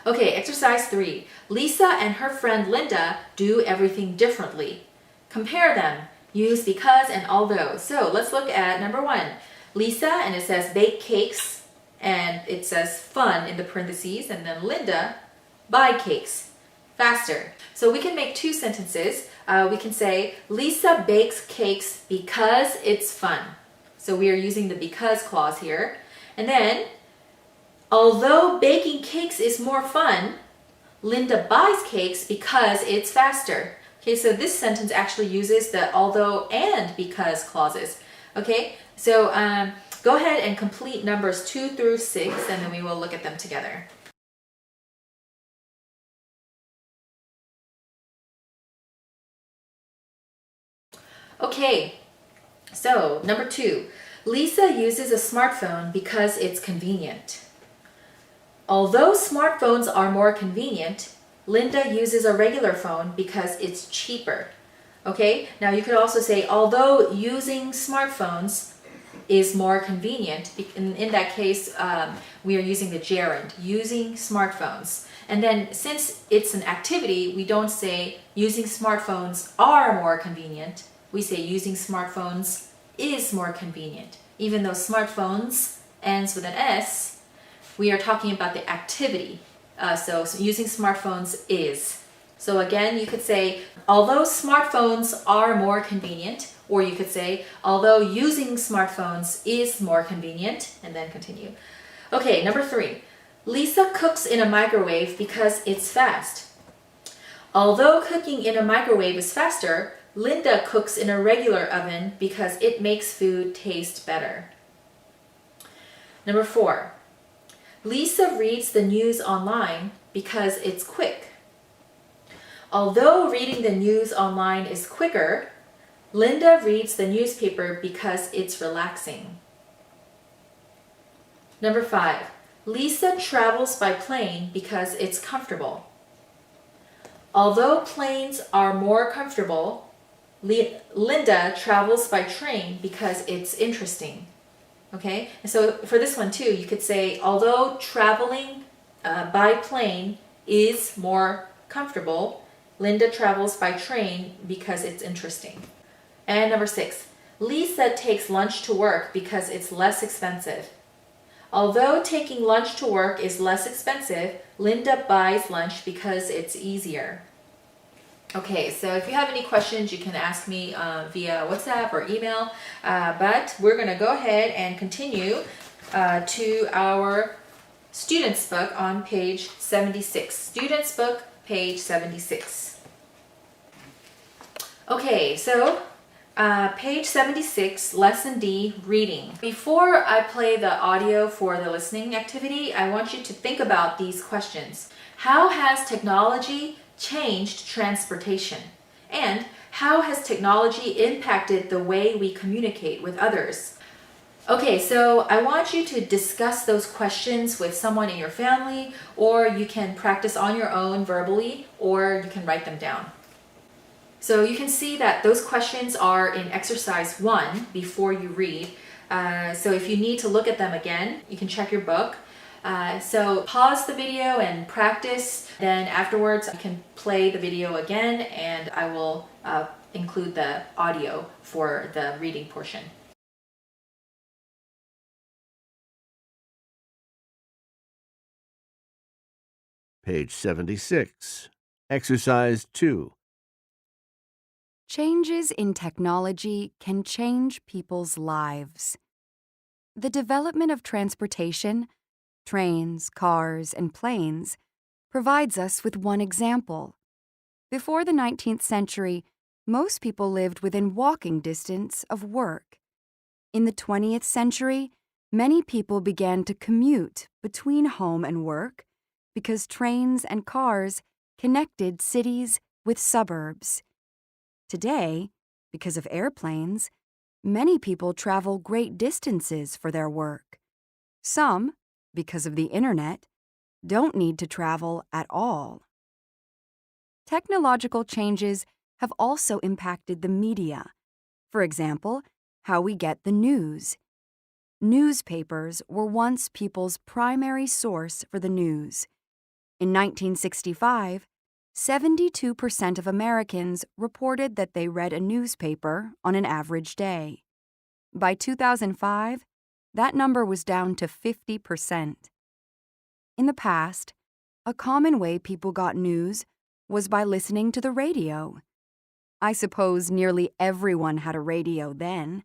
Okay, exercise 3. Lisa and her friend Linda do everything differently. Compare them. Use because and although. So let's look at number 1. Lisa, and it says bake cakes, and it says fun in the parentheses, and then Linda, buy cakes, faster. So we can make 2 sentences. We can say Lisa bakes cakes because it's fun. So we are using the because clause here. And then, although baking cakes is more fun, Linda buys cakes because it's faster. Okay, so this sentence actually uses the although and because clauses. Okay, so go ahead and complete numbers 2 through 6, and then we will look at them together. Okay, so number 2. Lisa uses a smartphone because it's convenient. Although smartphones are more convenient, Linda uses a regular phone because it's cheaper. Okay, now you could also say, although using smartphones is more convenient, in that case, we are using the gerund, using smartphones. And then since it's an activity, we don't say using smartphones are more convenient. We say using smartphones is more convenient. Even though smartphones ends with an S, we are talking about the activity. So using smartphones is. So again, you could say, although smartphones are more convenient, or you could say, although using smartphones is more convenient, and then continue. Okay, number 3. Lisa cooks in a microwave because it's fast. Although cooking in a microwave is faster, Linda cooks in a regular oven because it makes food taste better. Number 4. Lisa reads the news online because it's quick. Although reading the news online is quicker, Linda reads the newspaper because it's relaxing. Number 5. Lisa travels by plane because it's comfortable. Although planes are more comfortable, Linda travels by train because it's interesting. Okay, and so for this one too, you could say, although traveling by plane is more comfortable, Linda travels by train because it's interesting. And number 6, Lisa takes lunch to work because it's less expensive. Although taking lunch to work is less expensive, Linda buys lunch because it's easier. Okay, so if you have any questions, you can ask me via WhatsApp or email, but we're going to go ahead and continue to our student's book on page 76. Student's book, page 76. Okay, so page 76, Lesson D, Reading. Before I play the audio for the listening activity, I want you to think about these questions. How has technology changed transportation? And how has technology impacted the way we communicate with others? Okay, so I want you to discuss those questions with someone in your family, or you can practice on your own verbally, or you can write them down. So you can see that those questions are in exercise 1 before you read. So if you need to look at them again, you can check your book. So pause the video and practice. Then afterwards you can play the video again, and I will include the audio for the reading portion. Page 76. Exercise 2. Changes in technology can change people's lives. The development of transportation, trains, cars, and planes, provides us with one example. Before the 19th century, most people lived within walking distance of work. In the 20th century, many people began to commute between home and work because trains and cars connected cities with suburbs. Today, because of airplanes, many people travel great distances for their work. Some, because of the internet, don't need to travel at all. Technological changes have also impacted the media. For example, how we get the news. Newspapers were once people's primary source for the news. In 1965, 72% of Americans reported that they read a newspaper on an average day. By 2005, that number was down to 50%. In the past, a common way people got news was by listening to the radio. I suppose nearly everyone had a radio then.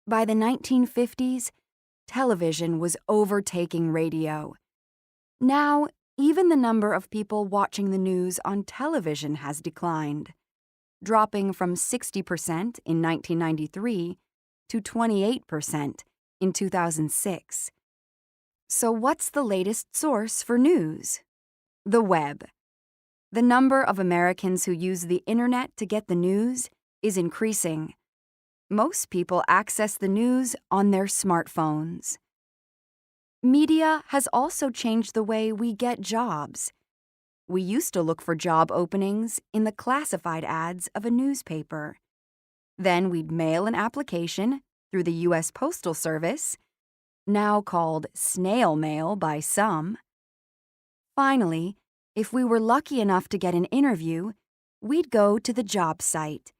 By the 1950s, television was overtaking radio. Now, even the number of people watching the news on television has declined, dropping from 60% in 1993 to 28% in 2006. So what's the latest source for news? The web. The number of Americans who use the internet to get the news is increasing. Most people access the news on their smartphones. Media has also changed the way we get jobs. We used to look for job openings in the classified ads of a newspaper. Then we'd mail an application through the U.S. Postal Service, now called snail mail by some. Finally, if we were lucky enough to get an interview, we'd go to the job site.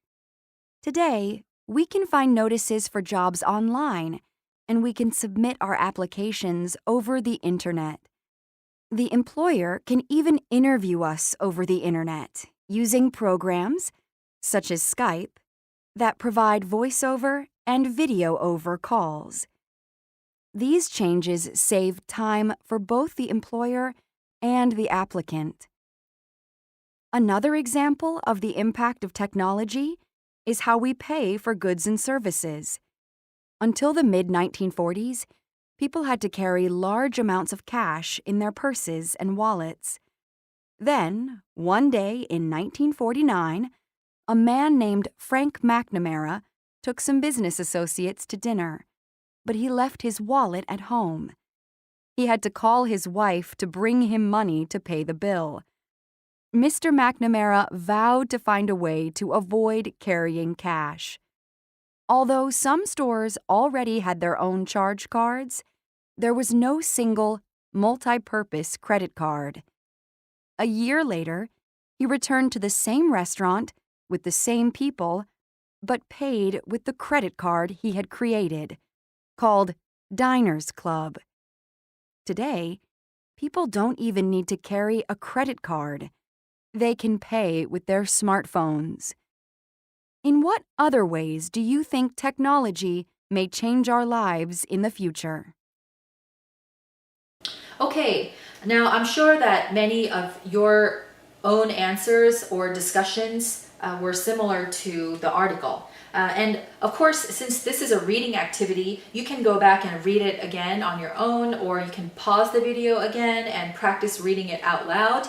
Today, we can find notices for jobs online, and we can submit our applications over the internet. The employer can even interview us over the internet using programs, such as Skype, that provide voiceover and video over calls. These changes save time for both the employer and the applicant. Another example of the impact of technology is how we pay for goods and services. Until the mid-1940s, people had to carry large amounts of cash in their purses and wallets. Then, one day in 1949, a man named Frank McNamara took some business associates to dinner, but he left his wallet at home. He had to call his wife to bring him money to pay the bill. Mr. McNamara vowed to find a way to avoid carrying cash. Although some stores already had their own charge cards, there was no single, multi-purpose credit card. A year later, he returned to the same restaurant with the same people, but paid with the credit card he had created, called Diners Club. Today, people don't even need to carry a credit card. They can pay with their smartphones. In what other ways do you think technology may change our lives in the future? Okay, now I'm sure that many of your own answers or discussions were similar to the article. And of course, since this is a reading activity, you can go back and read it again on your own, or you can pause the video again and practice reading it out loud.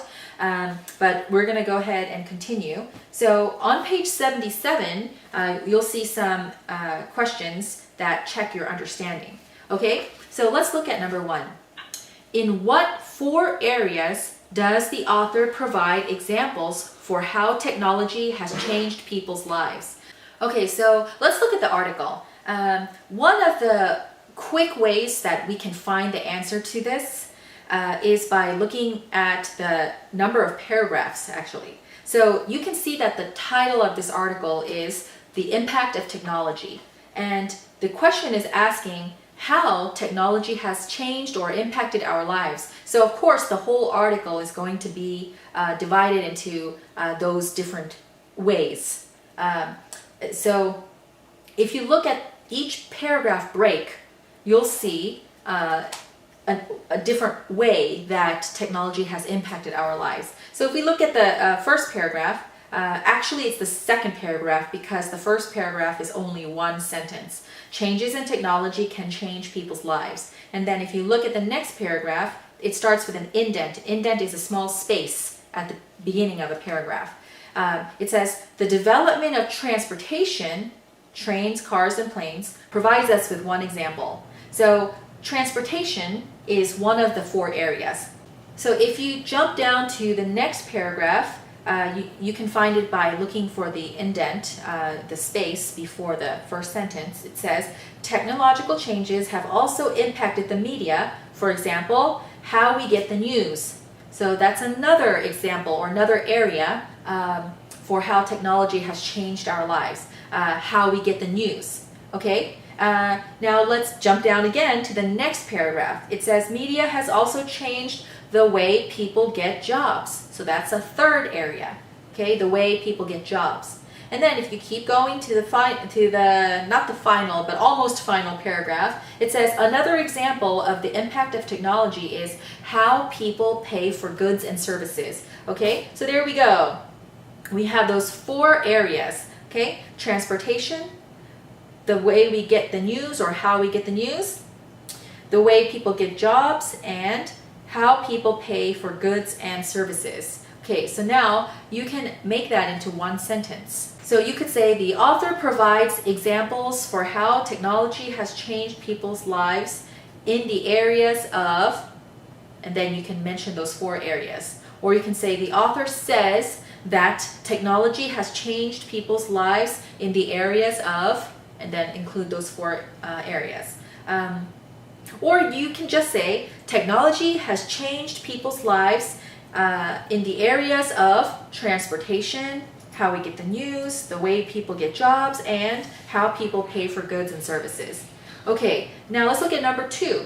But we're going to go ahead and continue. So on page 77, you'll see some questions that check your understanding. Okay, so let's look at number 1. In what 4 areas does the author provide examples for how technology has changed people's lives? Okay, so let's look at the article. One of the quick ways that we can find the answer to this is by looking at the number of paragraphs, actually. So you can see that the title of this article is The Impact of Technology. And the question is asking how technology has changed or impacted our lives. So of course, the whole article is going to be divided into those different ways. So if you look at each paragraph break, you'll see a different way that technology has impacted our lives. So if we look at the first paragraph, actually it's the second paragraph because the first paragraph is only one sentence. Changes in technology can change people's lives. And then if you look at the next paragraph, it starts with an indent. Indent is a small space at the beginning of a paragraph. It says, the development of transportation, trains, cars, and planes, provides us with one example. So transportation is one of the 4 areas. So if you jump down to the next paragraph, you can find it by looking for the indent, the space before the first sentence. It says, technological changes have also impacted the media, for example, how we get the news. So that's another example or another area for how technology has changed our lives, how we get the news. Okay, now let's jump down again to the next paragraph. It says media has also changed the way people get jobs. So that's a third area. Okay, the way people get jobs. And then if you keep going to the not the final but almost final paragraph, it says another example of the impact of technology is how people pay for goods and services. Okay, so there we go. We have those four areas. Okay, transportation, the way we get the news or how we get the news, the way people get jobs, and how people pay for goods and services. Okay, so now you can make that into one sentence. So you could say the author provides examples for how technology has changed people's lives in the areas of, and then you can mention those four areas. Or you can say the author says that technology has changed people's lives in the areas of, and then include those four areas. Or you can just say technology has changed people's lives in the areas of transportation, how we get the news, the way people get jobs, and how people pay for goods and services. Okay, now let's look at number 2.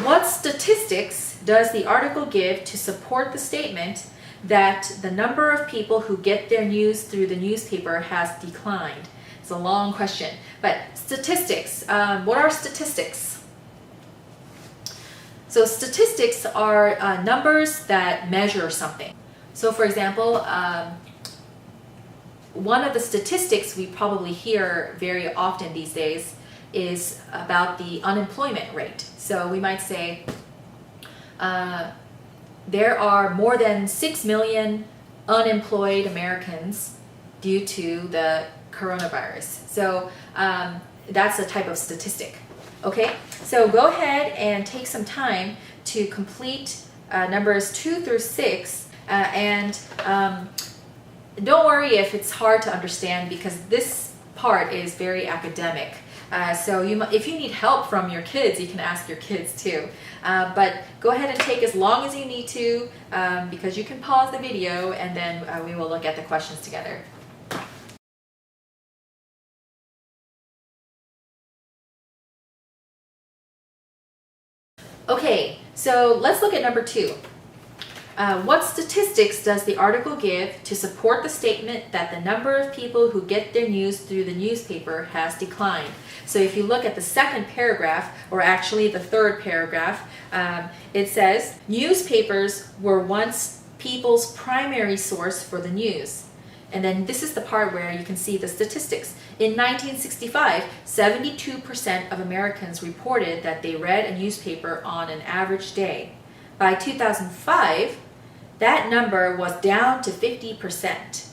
What statistics does the article give to support the statement that the number of people who get their news through the newspaper has declined? It's a long question, but statistics, what are statistics? So statistics are numbers that measure something. So for example, one of the statistics we probably hear very often these days is about the unemployment rate. So we might say there are more than 6 million unemployed Americans due to the coronavirus. So that's a type of statistic. Okay, so go ahead and take some time to complete numbers 2 through 6 and don't worry if it's hard to understand, because this part is very academic. So if you need help from your kids, you can ask your kids too. But go ahead and take as long as you need to, because you can pause the video and then we will look at the questions together. Okay, so let's look at number 2. What statistics does the article give to support the statement that the number of people who get their news through the newspaper has declined? So if you look at the second paragraph, or actually the third paragraph, it says, newspapers were once people's primary source for the news. And then this is the part where you can see the statistics. In 1965, 72% of Americans reported that they read a newspaper on an average day. By 2005, that number was down to 50%.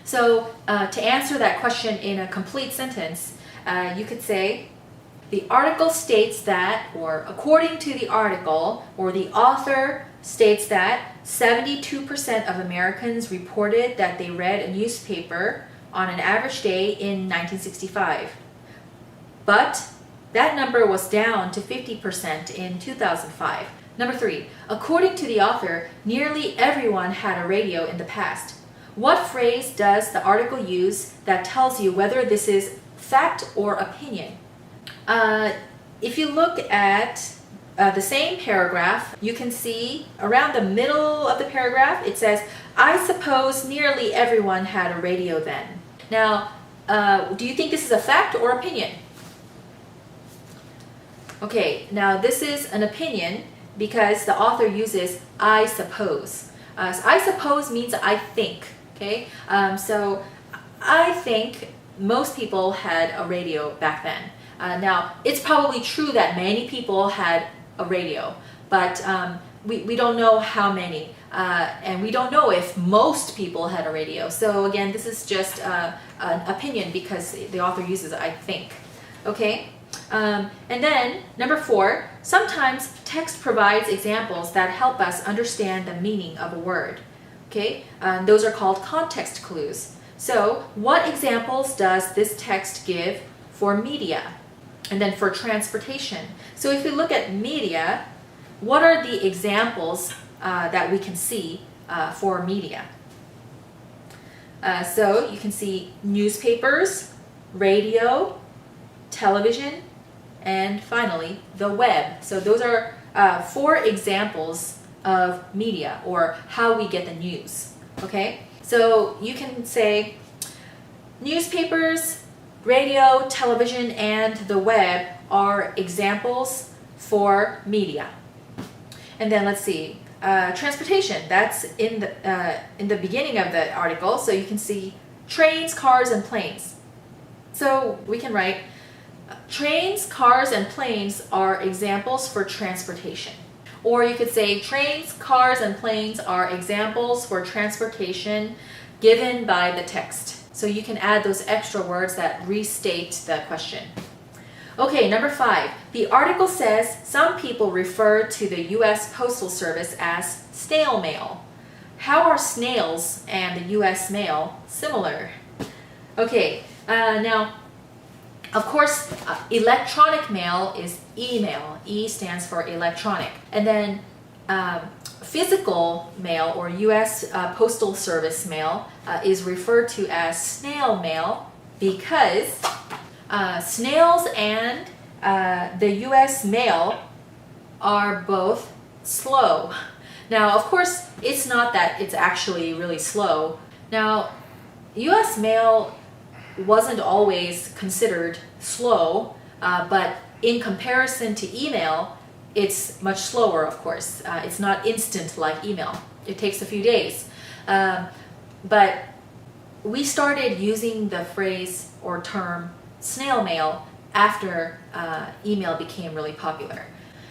So to answer that question in a complete sentence, you could say, the article states that, or according to the article, or the author states that 72% of Americans reported that they read a newspaper on an average day in 1965. But that number was down to 50% in 2005. Number 3, according to the author, nearly everyone had a radio in the past. What phrase does the article use that tells you whether this is fact or opinion? If you look at the same paragraph, you can see around the middle of the paragraph, it says, I suppose nearly everyone had a radio then. Now, do you think this is a fact or opinion? Okay, now this is an opinion because the author uses I suppose. So I suppose means I think, okay? So I think most people had a radio back then. Now, it's probably true that many people had a radio, but we don't know how many, and we don't know if most people had a radio. So again, this is just an opinion because the author uses I think, okay? And then, number 4, sometimes text provides examples that help us understand the meaning of a word. Okay, those are called context clues. So, what examples does this text give for media? And then for transportation. So if we look at media, what are the examples that we can see for media. So you can see newspapers, radio, television, and finally the web. So those are 4 examples of media, or how we get the news. Okay, so you can say newspapers, radio, television, and the web are examples for media. And then let's see, transportation, that's in the beginning of the article, so you can see trains, cars, and planes. So we can write trains, cars, and planes are examples for transportation. Or you could say trains, cars, and planes are examples for transportation given by the text. So you can add those extra words that restate the question. Okay, number 5. The article says some people refer to the U.S. Postal Service as snail mail. How are snails and the U.S. mail similar? Okay, now, of course, electronic mail is email. E stands for electronic. And then physical mail, or U.S. Postal Service mail, is referred to as snail mail because snails and the U.S. mail are both slow. Now, of course, it's not that it's actually really slow. Now, U.S. mail wasn't always considered slow, but in comparison to email, it's much slower, of course. It's not instant like email. It takes a few days. But we started using the phrase or term snail mail after email became really popular.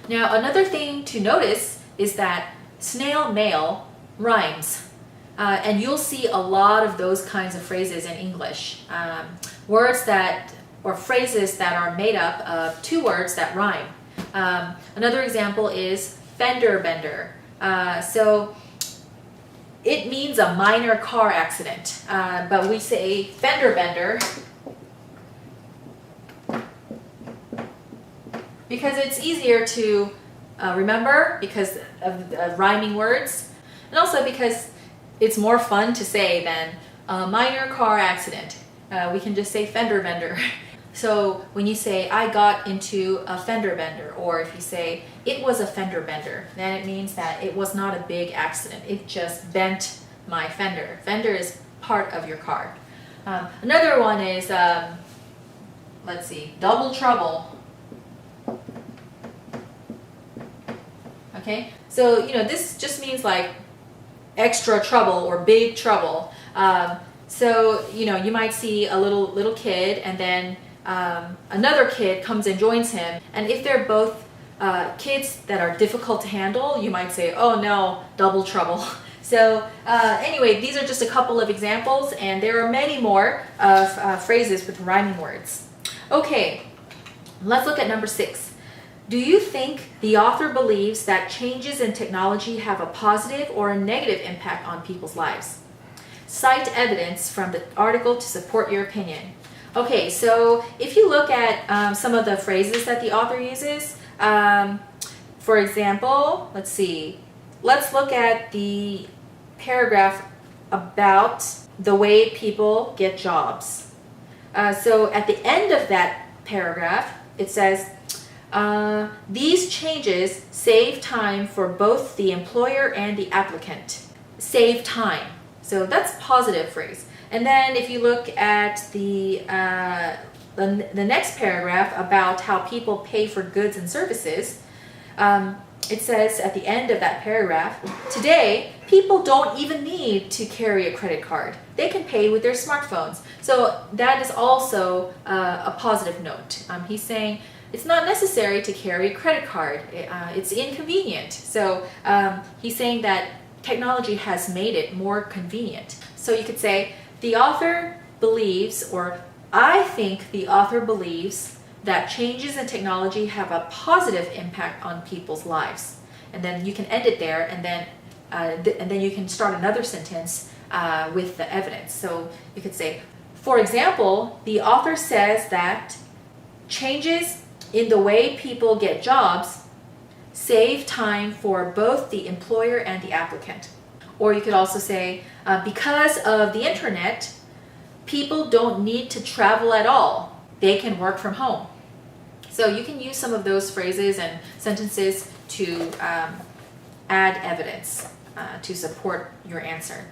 Now, another thing to notice is that snail mail rhymes. And you'll see a lot of those kinds of phrases in English. Words that, or phrases that are made up of 2 words that rhyme. Another example is fender bender. So it means a minor car accident, but we say fender bender because it's easier to remember because of rhyming words, and also because it's more fun to say than a minor car accident. We can just say fender bender. So when you say, I got into a fender bender, or if you say, it was a fender bender, then it means that it was not a big accident. It just bent my fender. Fender is part of your car. Another one is, let's see, double trouble. Okay, so this just means like extra trouble or big trouble. So you might see a little kid, and then another kid comes and joins him, and if they're both kids that are difficult to handle, you might say, oh no, double trouble. So anyway, these are just a couple of examples, and there are many more of phrases with rhyming words. Okay, let's look at number 6. Do you think the author believes that changes in technology have a positive or a negative impact on people's lives? Cite evidence from the article to support your opinion. Okay, so if you look at some of the phrases that the author uses, for example, let's look at the paragraph about the way people get jobs. So at the end of that paragraph, it says, these changes save time for both the employer and the applicant. Save time. So that's a positive phrase. And then if you look at the next paragraph about how people pay for goods and services, it says at the end of that paragraph, today, people don't even need to carry a credit card. They can pay with their smartphones. So that is also a positive note. He's saying it's not necessary to carry a credit card. It's inconvenient. So he's saying that technology has made it more convenient. So you could say, the author believes, or I think the author believes, that changes in technology have a positive impact on people's lives. And then you can end it there, and then you can start another sentence with the evidence. So you could say, for example, the author says that changes in the way people get jobs save time for both the employer and the applicant. Or you could also say, because of the internet, people don't need to travel at all. They can work from home. So you can use some of those phrases and sentences to add evidence to support your answer.